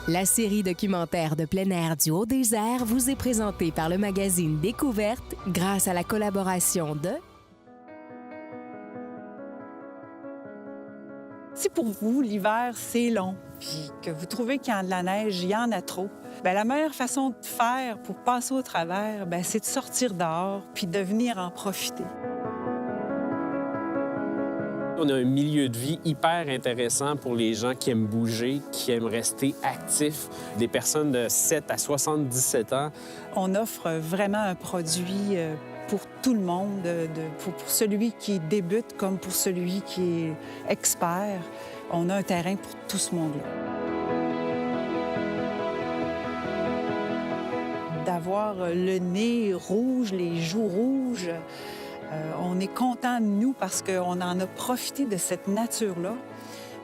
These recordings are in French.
La série documentaire de plein air du Haut-Désert vous est présentée par le magazine Découverte grâce à la collaboration de... Si pour vous, l'hiver, c'est long, puis que vous trouvez qu'il y a de la neige, il y en a trop, bien, la meilleure façon de faire pour passer au travers, bien, c'est de sortir dehors puis de venir en profiter. On a un milieu de vie hyper intéressant pour les gens qui aiment bouger, qui aiment rester actifs, des personnes de 7 à 77 ans. On offre vraiment un produit pour tout le monde, pour celui qui débute comme pour celui qui est expert. On a un terrain pour tout ce monde-là. D'avoir le nez rouge, les joues rouges, on est content de nous parce qu'on en a profité de cette nature-là.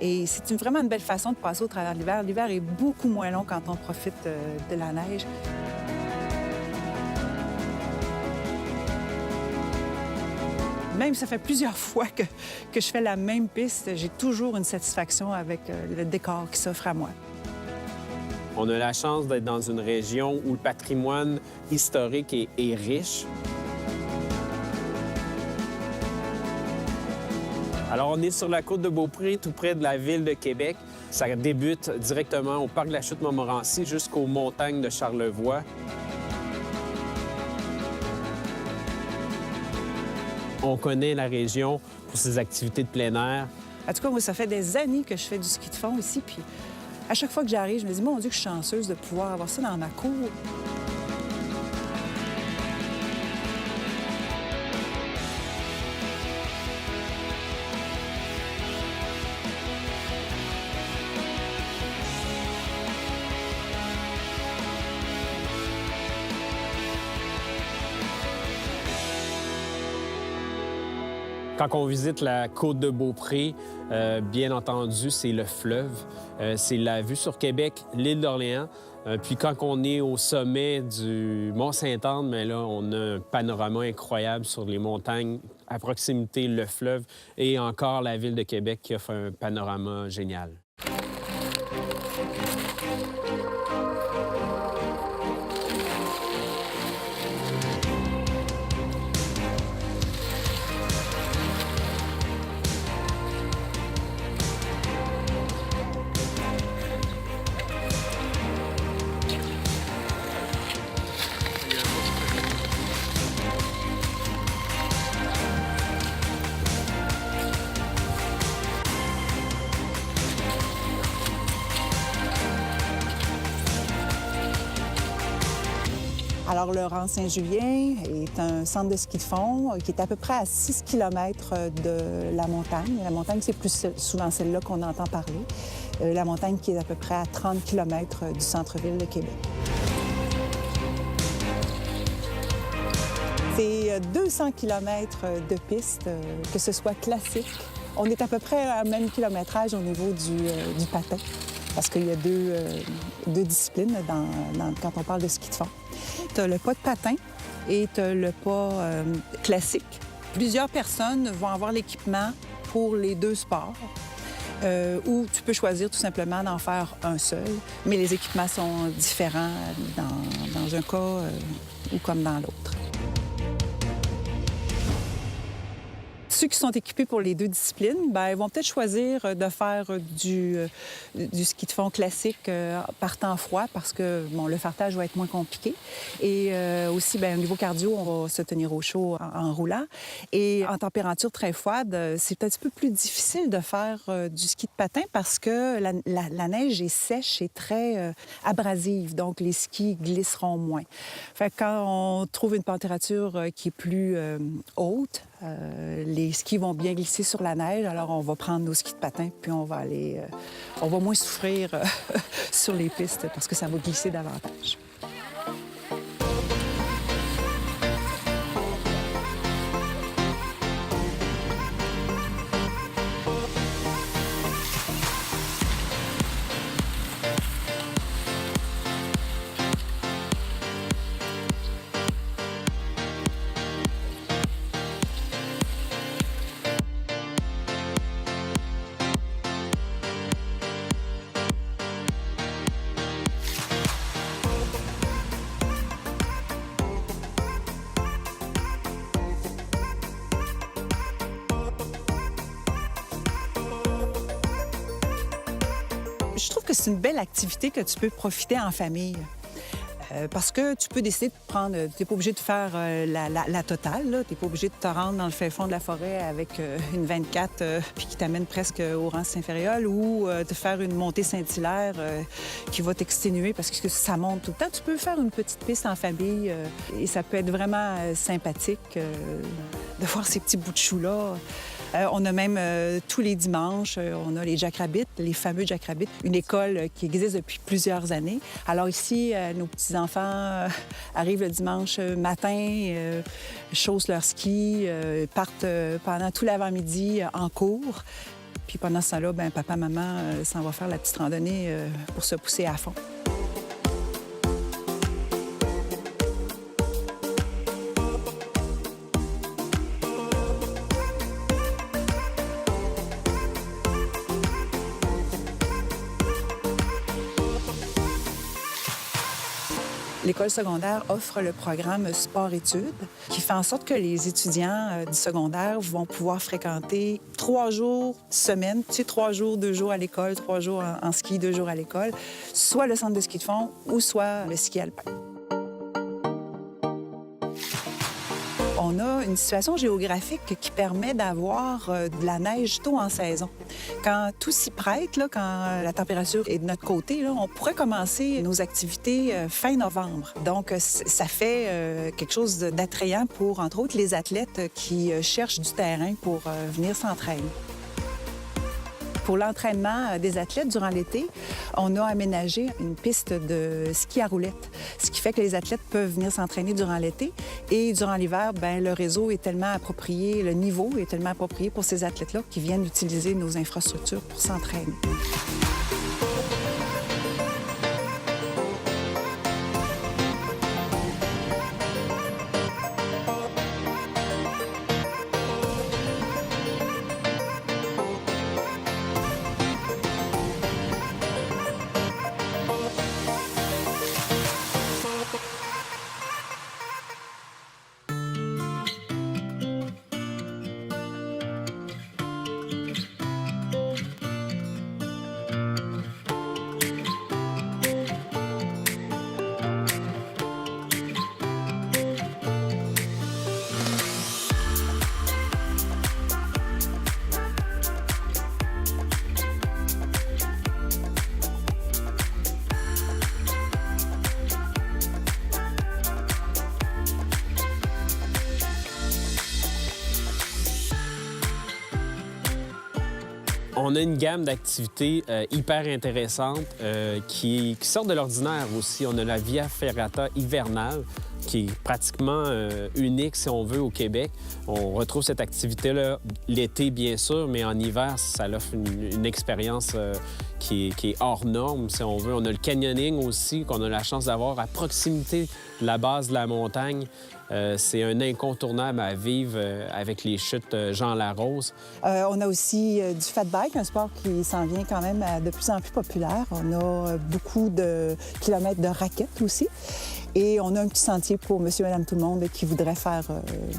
Et c'est vraiment une belle façon de passer au travers de l'hiver. L'hiver est beaucoup moins long quand on profite de la neige. Même ça fait plusieurs fois que je fais la même piste, j'ai toujours une satisfaction avec le décor qui s'offre à moi. On a la chance d'être dans une région où le patrimoine historique est riche. Alors, on est sur la côte de Beaupré, tout près de la ville de Québec. Ça débute directement au parc de la Chute-Montmorency jusqu'aux montagnes de Charlevoix. On connaît la région pour ses activités de plein air. En tout cas, moi, ça fait des années que je fais du ski de fond ici, puis à chaque fois que j'arrive, je me dis, mon Dieu, que je suis chanceuse de pouvoir avoir ça dans ma cour. Quand on visite la côte de Beaupré, bien entendu, c'est le fleuve. C'est la vue sur Québec, l'île d'Orléans. Puis quand on est au sommet du Mont-Sainte-Anne, mais là, on a un panorama incroyable sur les montagnes, à proximité, le fleuve et encore la ville de Québec qui offre un panorama génial. Alors, le rang Saint-Julien est un centre de ski de fond qui est à peu près à 6 km de la montagne. La montagne, c'est plus souvent celle-là qu'on entend parler. La montagne qui est à peu près à 30 km du centre-ville de Québec. C'est 200 km de pistes, que ce soit classique. On est à peu près à même kilométrage au niveau du patin, parce qu'il y a deux disciplines quand on parle de ski de fond. Tu as le pas de patin et tu as le pas classique. Plusieurs personnes vont avoir l'équipement pour les deux sports, ou tu peux choisir tout simplement d'en faire un seul, mais les équipements sont différents dans un cas ou comme dans l'autre. Ceux qui sont équipés pour les deux disciplines, bien, ils vont peut-être choisir de faire du ski de fond classique par temps froid parce que bon, le fartage va être moins compliqué. Et aussi, bien, au niveau cardio, on va se tenir au chaud en roulant. Et en température très froide, c'est peut-être un peu plus difficile de faire du ski de patin parce que la neige est sèche et très abrasive. Donc, les skis glisseront moins. Fait que quand on trouve une température qui est plus haute, les skis vont bien glisser sur la neige, alors on va prendre nos skis de patin puis on va moins souffrir sur les pistes parce que ça va glisser davantage. Je trouve que c'est une belle activité que tu peux profiter en famille. Parce que tu peux décider de prendre... Tu n'es pas obligé de faire la totale. Tu n'es pas obligé de te rendre dans le fin fond de la forêt avec une 24 puis qui t'amène presque au rang Saint-Ferréol ou de faire une montée Saint-Hilaire qui va t'exténuer parce que ça monte tout le temps. Tu peux faire une petite piste en famille et ça peut être vraiment sympathique de voir ces petits bouts de choux-là. On a même tous les dimanches, on a les Jackrabbits, les fameux Jackrabbits, une école qui existe depuis plusieurs années. Alors ici, nos petits-enfants arrivent le dimanche matin, chaussent leur ski, partent pendant tout l'avant-midi en cours. Puis pendant ce temps-là, bien, papa, maman s'en va faire la petite randonnée pour se pousser à fond. L'école secondaire offre le programme sport-études qui fait en sorte que les étudiants du secondaire vont pouvoir fréquenter 3 jours semaine, 3 jours, 2 jours à l'école, 3 jours en ski, 2 jours à l'école, soit le centre de ski de fond ou soit le ski alpin. On a une situation géographique qui permet d'avoir de la neige tôt en saison. Quand tout s'y prête, là, quand la température est de notre côté, là, on pourrait commencer nos activités fin novembre. Donc, ça fait quelque chose d'attrayant pour, entre autres, les athlètes qui cherchent du terrain pour venir s'entraîner. Pour l'entraînement des athlètes durant l'été, on a aménagé une piste de ski à roulettes, ce qui fait que les athlètes peuvent venir s'entraîner durant l'été. Et durant l'hiver, bien, le réseau est tellement approprié, le niveau est tellement approprié pour ces athlètes-là qui viennent utiliser nos infrastructures pour s'entraîner. On a une gamme d'activités hyper intéressantes qui sortent de l'ordinaire aussi. On a la Via Ferrata hivernale, qui est pratiquement unique, si on veut, au Québec. On retrouve cette activité-là l'été, bien sûr, mais en hiver, ça offre une expérience qui est hors norme, si on veut. On a le canyoning aussi, qu'on a la chance d'avoir à proximité de la base de la montagne. C'est un incontournable à vivre avec les chutes Jean Larose. On a aussi du fat bike, un sport qui s'en vient quand même de plus en plus populaire. On a beaucoup de kilomètres de raquettes aussi. Et on a un petit sentier pour monsieur et madame tout le monde qui voudrait faire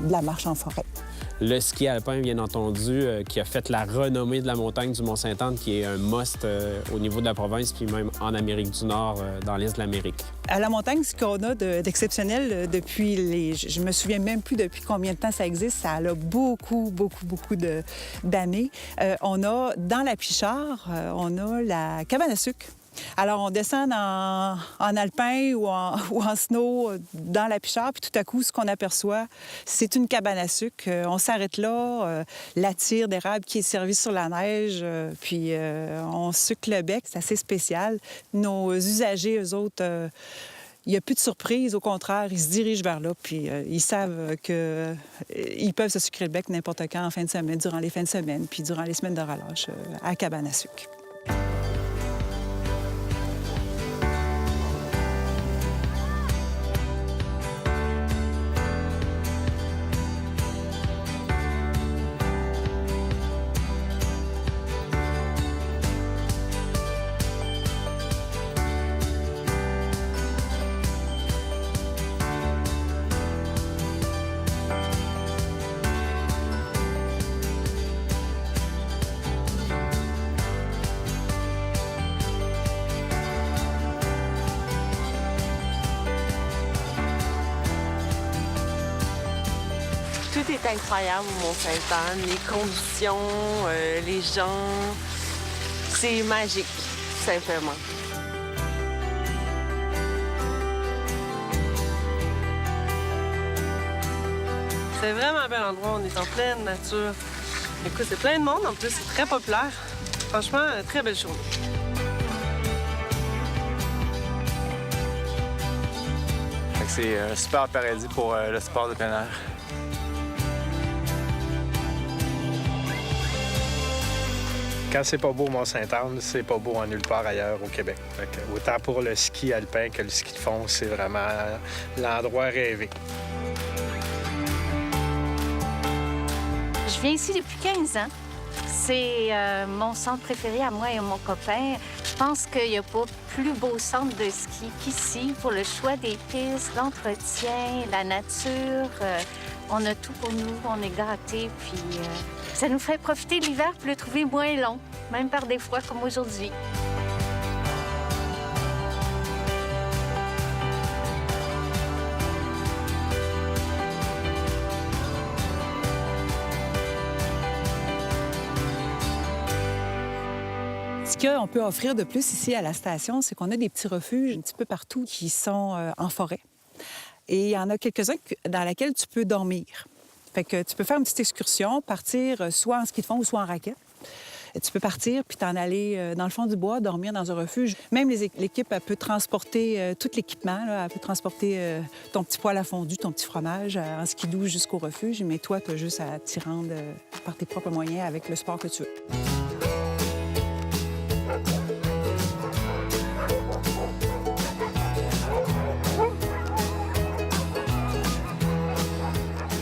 de la marche en forêt. Le ski alpin, bien entendu, qui a fait la renommée de la montagne du Mont-Sainte-Anne, qui est un must au niveau de la province, puis même en Amérique du Nord, dans l'Est de l'Amérique. À la montagne, ce qu'on a d'exceptionnel depuis les... Je me souviens même plus depuis combien de temps ça existe. Ça a beaucoup d'années. On a, dans la Pichard, on a la cabane à sucre. Alors, on descend en alpin ou en snow dans la Pichard, puis tout à coup, ce qu'on aperçoit, c'est une cabane à sucre. On s'arrête là, la tire d'érable qui est servie sur la neige, puis on sucre le bec. C'est assez spécial. Nos usagers, eux autres, il n'y a plus de surprise. Au contraire, ils se dirigent vers là, puis ils savent qu'ils peuvent se sucrer le bec n'importe quand en fin de semaine, durant les fins de semaine, puis durant les semaines de relâche à la cabane à sucre. C'est incroyable au Mont-Sainte-Anne, les conditions, les gens. C'est magique, tout simplement. C'est vraiment un bel endroit, on est en pleine nature. Écoute, c'est plein de monde, en plus, c'est très populaire. Franchement, très belle journée. C'est un super paradis pour le sport de plein air. Quand c'est pas beau au Mont-Sainte-Anne, c'est pas beau en nulle part ailleurs au Québec. Autant pour le ski alpin que le ski de fond, c'est vraiment l'endroit rêvé. Je viens ici depuis 15 ans. C'est mon centre préféré à moi et à mon copain. Je pense qu'il n'y a pas plus beau centre de ski qu'ici pour le choix des pistes, l'entretien, la nature. On a tout pour nous, on est gâtés, puis ça nous fait profiter de l'hiver pour le trouver moins long, même par des fois comme aujourd'hui. Ce qu'on peut offrir de plus ici à la station, c'est qu'on a des petits refuges un petit peu partout qui sont en forêt. Et il y en a quelques-uns dans lesquels tu peux dormir. Fait que tu peux faire une petite excursion, partir soit en ski de fond ou soit en raquette. Et tu peux partir puis t'en aller dans le fond du bois, dormir dans un refuge. Même l'équipe, elle peut transporter tout l'équipement. Là. Elle peut transporter ton petit poêle à fondu, ton petit fromage en skidoo jusqu'au refuge. Mais toi, tu as juste à t'y rendre par tes propres moyens avec le sport que tu veux.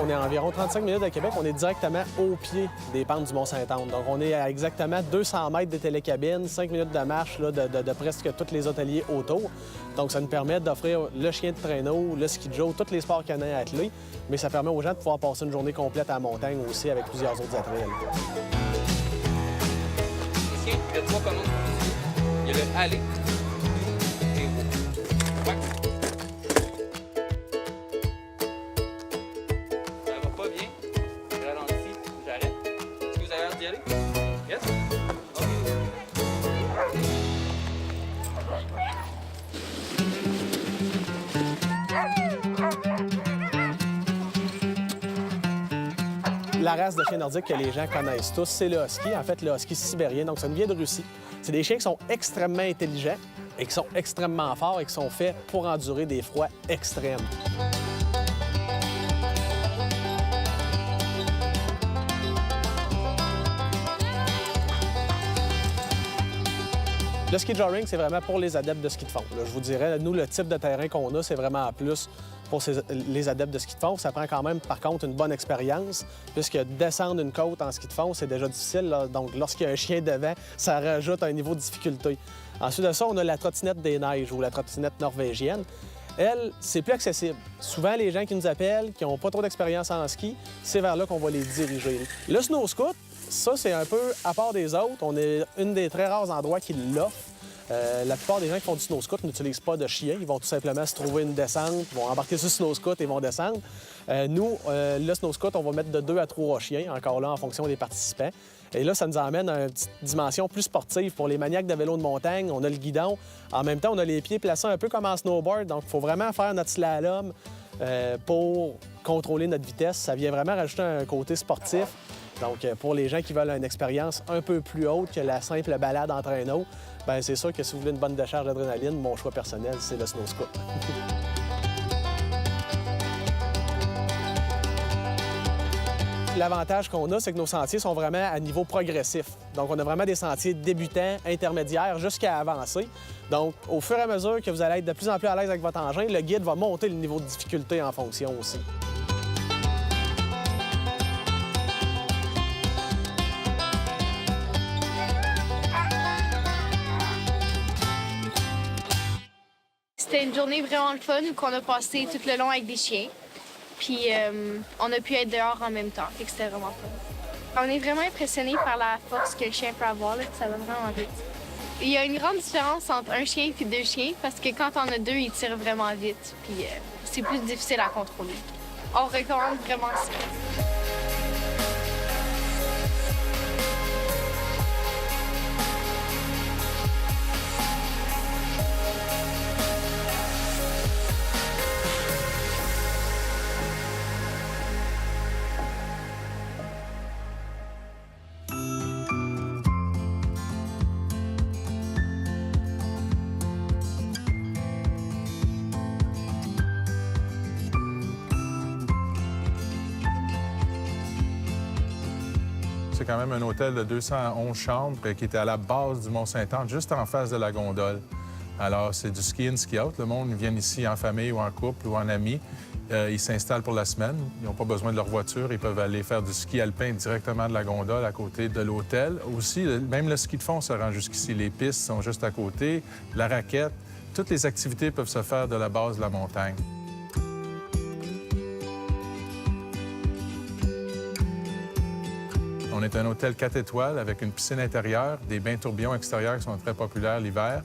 On est à environ 35 minutes de Québec. On est directement au pied des pentes du Mont-Sainte-Anne. Donc, on est à exactement 200 mètres des télécabines, 5 minutes de marche là, de presque tous les hôteliers autour. Donc, ça nous permet d'offrir le chien de traîneau, le ski de joe, tous les sports canins à attelés. Mais ça permet aux gens de pouvoir passer une journée complète à la montagne aussi avec plusieurs autres attraits. Ici, il y a 3 commandes. Il y a le aller et au. Ouais. La race de chiens nordiques que les gens connaissent tous, c'est le husky. En fait, le husky sibérien, donc ça nous vient de Russie. C'est des chiens qui sont extrêmement intelligents et qui sont extrêmement forts et qui sont faits pour endurer des froids extrêmes. Le ski joring, c'est vraiment pour les adeptes de ski de fond. Là, je vous dirais, nous, le type de terrain qu'on a, c'est vraiment plus pour les adeptes de ski de fond. Ça prend quand même, par contre, une bonne expérience, puisque descendre une côte en ski de fond, c'est déjà difficile. Là. Donc, lorsqu'il y a un chien devant, ça rajoute un niveau de difficulté. Ensuite de ça, on a la trottinette des neiges ou la trottinette norvégienne. Elle, c'est plus accessible. Souvent, les gens qui nous appellent, qui n'ont pas trop d'expérience en ski, c'est vers là qu'on va les diriger. Le snow scoot, ça, c'est un peu à part des autres. On est une des très rares endroits qui l'offre. La plupart des gens qui font du snow scoot n'utilisent pas de chien. Ils vont tout simplement se trouver une descente, ils vont embarquer sur le snow scoot et vont descendre. Nous, le snow scoot, on va mettre de 2 à 3 chiens, encore là, en fonction des participants. Et là, ça nous emmène à une petite dimension plus sportive. Pour les maniaques de vélo de montagne, on a le guidon. En même temps, on a les pieds placés un peu comme en snowboard. Donc, il faut vraiment faire notre slalom pour contrôler notre vitesse. Ça vient vraiment rajouter un côté sportif. Donc, pour les gens qui veulent une expérience un peu plus haute que la simple balade en traîneau, bien, c'est sûr que si vous voulez une bonne décharge d'adrénaline, mon choix personnel, c'est le snow scoot. L'avantage qu'on a, c'est que nos sentiers sont vraiment à niveau progressif. Donc, on a vraiment des sentiers débutants, intermédiaires, jusqu'à avancer. Donc, au fur et à mesure que vous allez être de plus en plus à l'aise avec votre engin, le guide va monter le niveau de difficulté en fonction aussi. C'était une journée vraiment le fun qu'on a passé tout le long avec des chiens. Puis on a pu être dehors en même temps. Fait que c'était vraiment fun. On est vraiment impressionnés par la force que le chien peut avoir, là, ça va vraiment vite. Il y a une grande différence entre un chien et 2 chiens parce que quand on a 2, ils tirent vraiment vite. Puis c'est plus difficile à contrôler. On recommande vraiment ça. quand même un hôtel de 211 chambres qui était à la base du Mont-Sainte-Anne, juste en face de la gondole. Alors, c'est du ski in, ski out. Le monde vient ici en famille ou en couple ou en amis. Ils s'installent pour la semaine. Ils n'ont pas besoin de leur voiture. Ils peuvent aller faire du ski alpin directement de la gondole à côté de l'hôtel. Aussi, même le ski de fond se rend jusqu'ici. Les pistes sont juste à côté. La raquette. Toutes les activités peuvent se faire de la base de la montagne. On est un hôtel 4 étoiles avec une piscine intérieure, des bains tourbillons extérieurs qui sont très populaires l'hiver,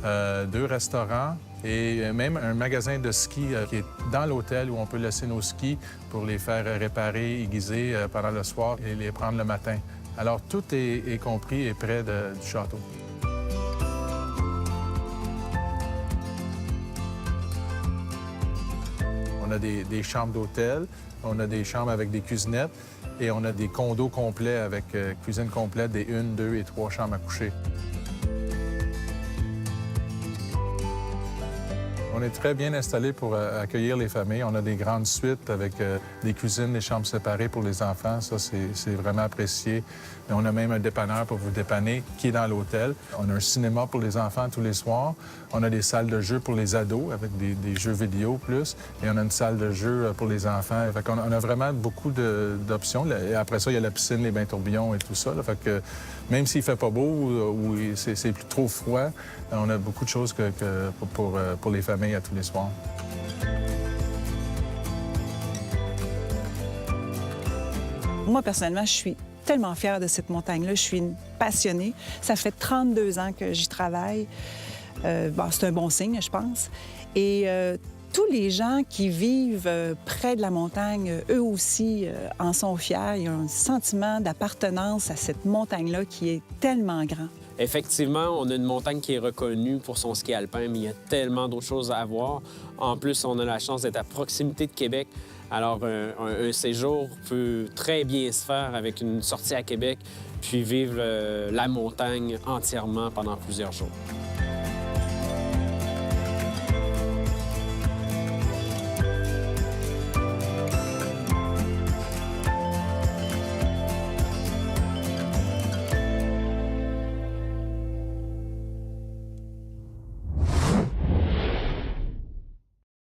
2 restaurants et même un magasin de ski qui est dans l'hôtel où on peut laisser nos skis pour les faire réparer, aiguiser pendant le soir et les prendre le matin. Alors, tout est compris et près du château. On a des chambres d'hôtel, on a des chambres avec des cuisinettes et on a des condos complets avec cuisine complète, des 1, 2 et 3 chambres à coucher. On est très bien installé pour accueillir les familles. On a des grandes suites avec des cuisines, des chambres séparées pour les enfants. Ça, c'est vraiment apprécié. Mais on a même un dépanneur pour vous dépanner qui est dans l'hôtel. On a un cinéma pour les enfants tous les soirs. On a des salles de jeux pour les ados avec des jeux vidéo plus. Et on a une salle de jeux pour les enfants. Fait qu'on a vraiment beaucoup d'options. Et après ça, il y a la piscine, les bains tourbillons et tout ça. Là. Fait que même s'il fait pas beau ou c'est plus trop froid, on a beaucoup de choses pour les familles à tous les soirs. Moi, personnellement, je suis tellement fière de cette montagne-là. Je suis une passionnée. Ça fait 32 ans que j'y travaille. C'est un bon signe, je pense. Et tous les gens qui vivent près de la montagne, eux aussi en sont fiers. Ils ont un sentiment d'appartenance à cette montagne-là qui est tellement grand. Effectivement, on a une montagne qui est reconnue pour son ski alpin, mais il y a tellement d'autres choses à voir. En plus, on a la chance d'être à proximité de Québec. Alors, un séjour peut très bien se faire avec une sortie à Québec, puis vivre la montagne entièrement pendant plusieurs jours.